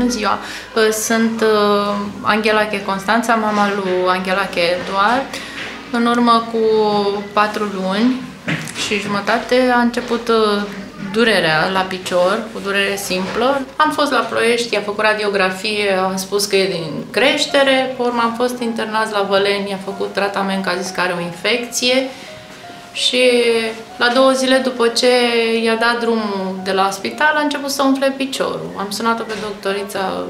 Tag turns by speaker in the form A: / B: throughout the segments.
A: Bună ziua! Sunt Anghelache Constanța, mama lui Anghelache Eduard. În urmă cu 4 luni și jumătate a început durerea la picior, o durere simplă. Am fost la Ploiești, a făcut radiografie, a spus că e din creștere, pe urmă am fost internați la Văleni, a făcut tratament, că a zis că are o infecție. Și la 2 zile după ce i-a dat drumul de la spital, a început să umfle piciorul. Am sunat-o pe doctorița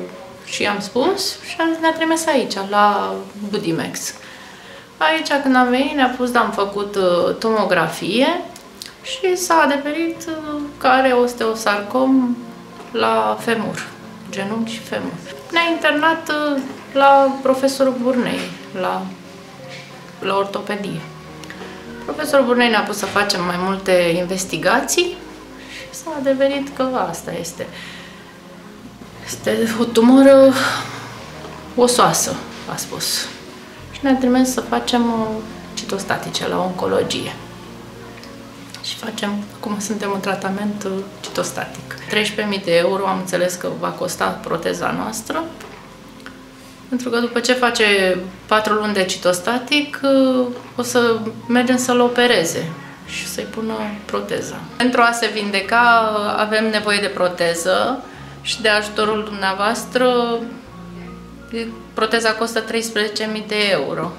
A: și i-am spus și ne-a trimis aici, la Budimex. Aici, când am venit, ne-a pus, am făcut tomografie și s-a adeverit că are osteosarcom la femur, genunchi și femur. Ne-a internat la profesorul Burnei, la ortopedie. Profesorul Burnei ne-a pus să facem mai multe investigații și s-a adeverit că asta este. Este o tumoră osoasă, a spus. Și ne-a trimis să facem citostatice la oncologie. Și acum suntem în tratament citostatic. 13.000 de euro am înțeles că va costa proteza noastră. Pentru că după ce face 4 luni de citostatic, o să mergem să-l opereze și să-i pună proteza. Pentru a se vindeca avem nevoie de proteză și de ajutorul dumneavoastră. Proteza costă 13.000 de euro.